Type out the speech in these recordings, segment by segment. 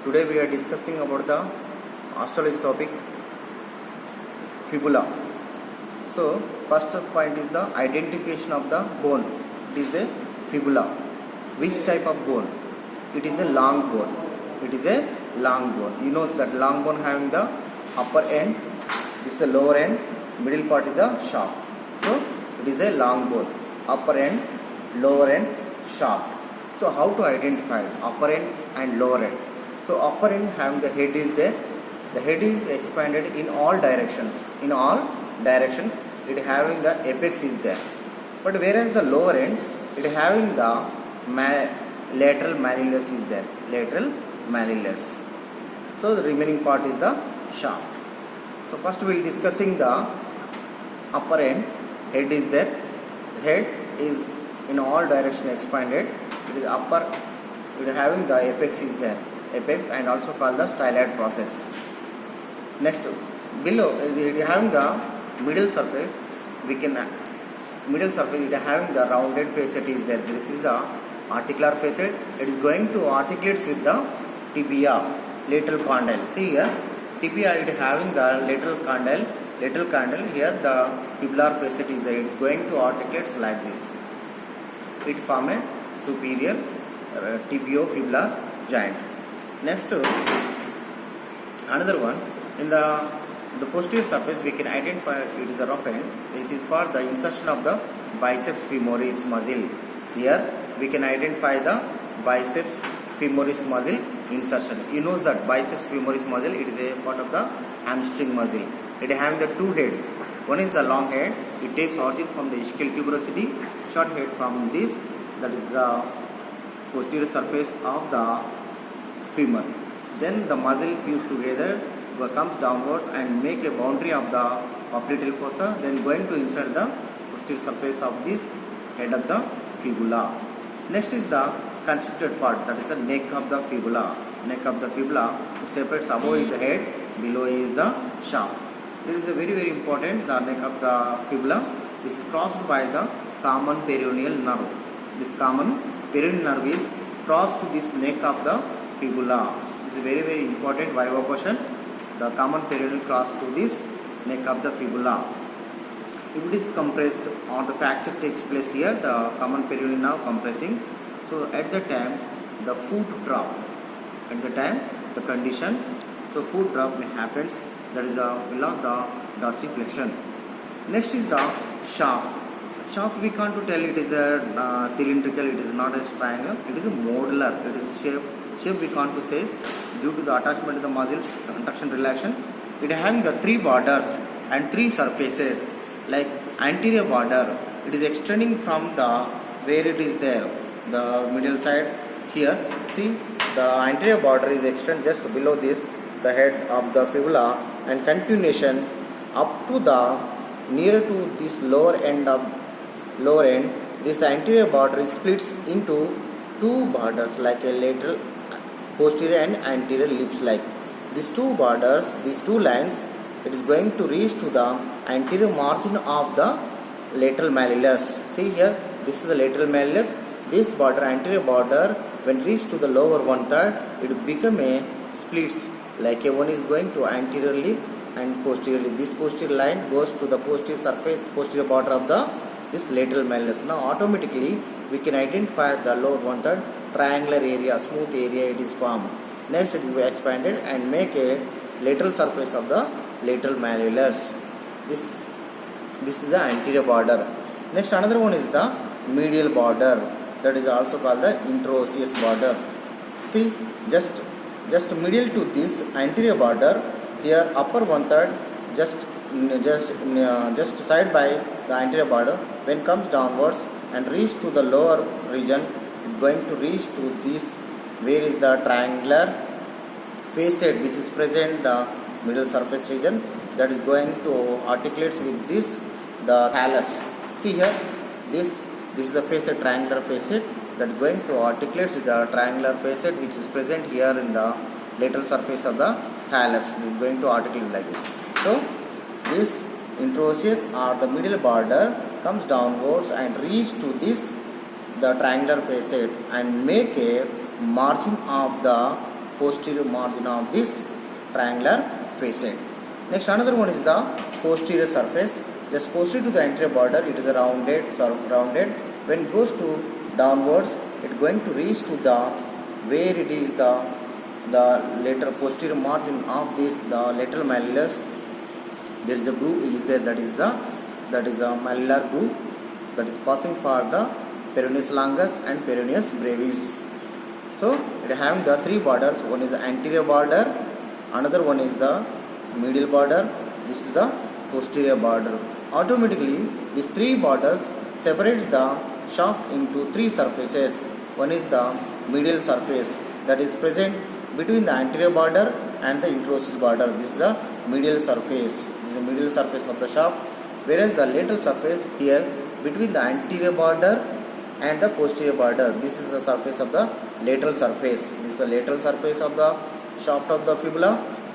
Today we are discussing about the osteology topic, fibula. So first point is the identification of the bone. It is a fibula. Which type of bone? It is a long bone. It is a long bone. You know that long bone having the upper end, this is the lower end, middle part is the shaft. So it is a long bone. Upper end, lower end, shaft. So how to identify it? Upper end and lower end. So upper end having the head is there. The head is expanded in all directions. In all directions, it having the apex is there. But whereas the lower end, it having the lateral malleolus is there. Lateral malleolus. So the remaining part is the shaft. So first we will discussing the upper end. Head is there. The head is in all direction expanded. It is upper. It is having the apex is there. Apex and also called the styloid process. Next, below it is having the middle surface. Middle surface it is having the rounded facet is there. This is the articular facet. It is going to articulates with the tibia, lateral condyle. See here, tibia it is having the lateral condyle. Lateral condyle here the fibular facet is there. It is going to articulates like this. It form a superior tibiofibular joint. Next, another one in the posterior surface we can identify it is a rough end. It is for the insertion of the biceps femoris muscle. Here we can identify the biceps femoris muscle insertion. You know that biceps femoris muscle it is a part of the hamstring muscle. It is having the two heads. One is the long head. It takes origin from the ischial tuberosity. Short head from this. That is the posterior surface of the femur. Then the muscle fused together comes downwards and make a boundary of the popliteal fossa. Then going to insert the posterior surface of this head of the fibula. Next is the constricted part. That is the neck of the fibula. Neck of the fibula. It separates above is the head, below is the shaft. It is a very important. The neck of the fibula is crossed by the common peroneal nerve. This common peroneal nerve is crossed to this neck of the fibula. This is very important viva question. The common peroneal cross to this neck of the fibula. If it is compressed or the fracture takes place here, the common peroneal nerve compressing. So at the time the foot drop. At the time the condition. So foot drop may happens. That is we lost the dorsiflexion. Next is the shaft. Shaft we can't tell it is a cylindrical. It is not a triangle. It is a modular. It is shape we can't to say due to the attachment of the muscles, contraction, relaxation. It having the three borders and three surfaces. Like anterior border, it is extending from the where it is there, the middle side here. See the anterior border is extended just below this, the head of the fibula, and continuation up to the near to this lower end. This anterior border splits into two borders like a lateral, posterior and anterior lips. Like these two borders, these two lines, it is going to reach to the anterior margin of the lateral malleolus. See here, this is the lateral malleolus. This border, anterior border, when reached to the lower 1/3, it will become a splits. Like a one is going to anteriorly and posteriorly. This posterior line goes to the posterior surface, posterior border of the this lateral malleolus. Now automatically we can identify the lower 1/3 triangular area, smooth area it is formed. Next it is expanded and make a lateral surface of the lateral malleolus. This is the anterior border. Next another one is the medial border. That is also called the interosseous border. See just medial to this anterior border, here upper 1/3 just side by the anterior border, when comes downwards and reach to the lower region, going to reach to this where is the triangular facet which is present the middle surface region, that is going to articulates with this the thallus. See here, this is the facet, triangular facet, that is going to articulates with the triangular facet which is present here in the lateral surface of the thallus. This is going to articulate like this. So this interosseous or the middle border comes downwards and reach to this the triangular facet and make a margin of the posterior margin of this triangular facet. Next, another one is the posterior surface. Just posterior to the anterior border, it is a rounded. When it goes to downwards, it is going to reach to the where it is the lateral posterior margin of this the lateral malleolus. There is a groove is there, that is the malleolar groove that is passing for the peroneus longus and peroneus brevis. So it having the three borders. One is the anterior border, another one is the medial border, this is the posterior border. Automatically these three borders separates the shaft into three surfaces. One is the medial surface that is present between the anterior border and the introsseous border. This is the medial surface. This is the medial surface of the shaft. Whereas the lateral surface here between the anterior border and the posterior border. This is the surface of the lateral surface. This is the lateral surface of the shaft of the fibula.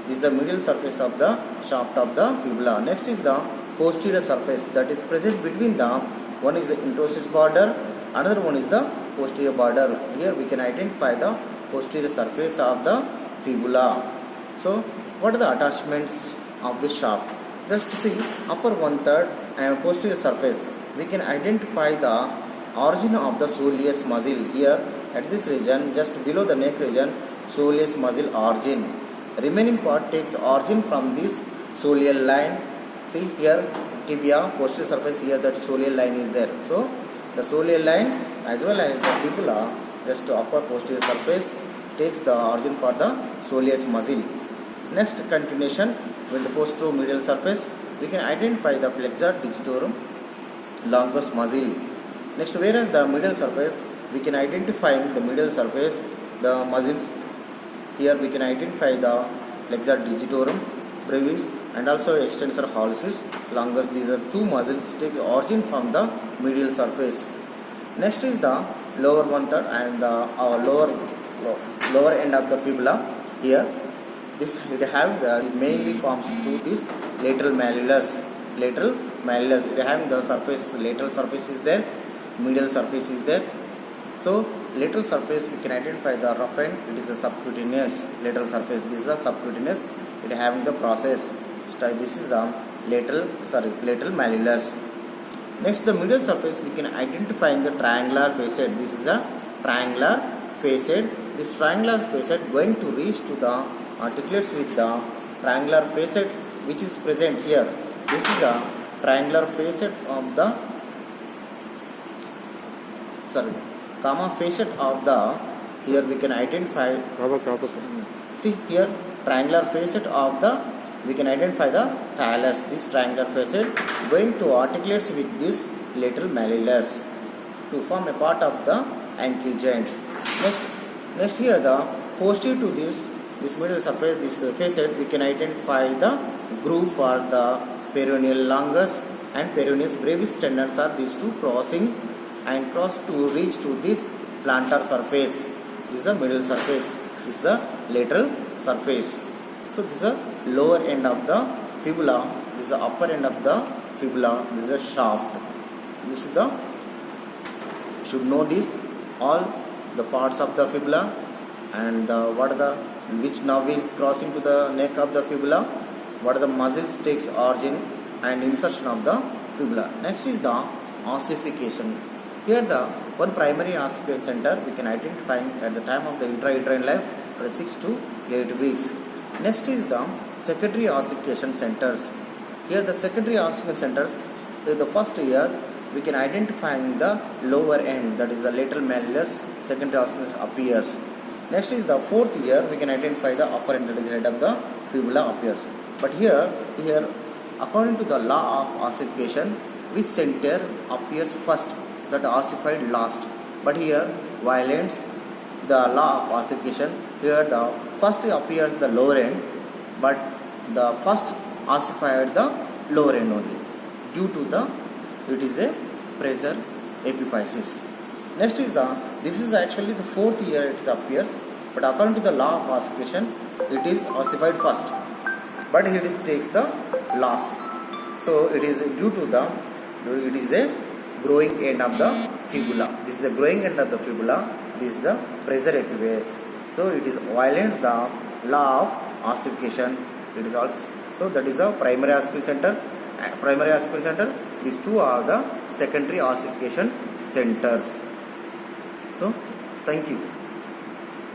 This is the medial surface of the shaft of the fibula. Next is the posterior surface that is present between the one is the introsseous border, another one is the posterior border. Here we can identify the posterior surface of the fibula. So what are the attachments of the shaft? Just see upper 1/3 and posterior surface. We can identify the origin of the soleus muscle. Here at this region, just below the neck region, soleus muscle origin. Remaining part takes origin from this soleal line. See here tibia, posterior surface, here that soleal line is there. So the soleal line as well as the fibula, just upper posterior surface, takes the origin for the soleus muscle. Next continuation with the posteromedial surface, we can identify the flexor digitorum longus muscle. Next, whereas the medial surface, we can identify the medial surface, the muscles. Here we can identify the flexor digitorum brevis and also extensor hallucis longus. These are two muscles take origin from the medial surface. Next is the lower 1/3 and the lower end of the fibula. Here this it having the it mainly forms to this lateral malleolus. It having the surface, lateral surface is there, medial surface is there. So lateral surface we can identify the rough end, it is a subcutaneous lateral surface. This is a subcutaneous, it having the process. This is the lateral malleolus. Next, the medial surface we can identify in the triangular facet. This is a triangular facet. This triangular facet going to reach to the articulates with the triangular facet which is present here. This is the triangular facet of the facet of the, here we can identify, see here triangular facet of the, we can identify the thallus. This triangular facet going to articulates with this lateral malleolus to form a part of the ankle joint. Next here the posterior to this medial surface, this facet, we can identify the groove for the peroneal longus and peroneus brevis tendons are these two crossing and cross to reach to this plantar surface. This is the middle surface, this is the lateral surface. So this is the lower end of the fibula, this is the upper end of the fibula, this is the shaft. This is the, should know this all the parts of the fibula and what are the, which nerve is crossing to the neck of the fibula, what are the muscles takes origin and insertion of the fibula. Next is the ossification. Here the one primary ossification center we can identify at the time of the intrauterine life for 6 to 8 weeks. Next is the secondary ossification centers. Here the secondary ossification centers, in the first year we can identify in the lower end, that is the lateral malleolus, secondary ossification appears. Next is the fourth year we can identify the upper end, that is the head of the fibula appears. But here according to the law of ossification, which center appears first, that ossified last. But here violates the law of ossification. Here the first appears the lower end, but the first ossified the lower end only due to the, it is a pressure epiphysis. Next is the, this is actually the fourth year it appears, but according to the law of ossification it is ossified first, but it is takes the last. So it is due to the, it is a growing end of the fibula. This is the growing end of the fibula. This is the pressure epiphysis. So it is violates the law of ossification. It is also, so that is the primary aspirin center. Primary aspirin center. These two are the secondary ossification centers. So thank you.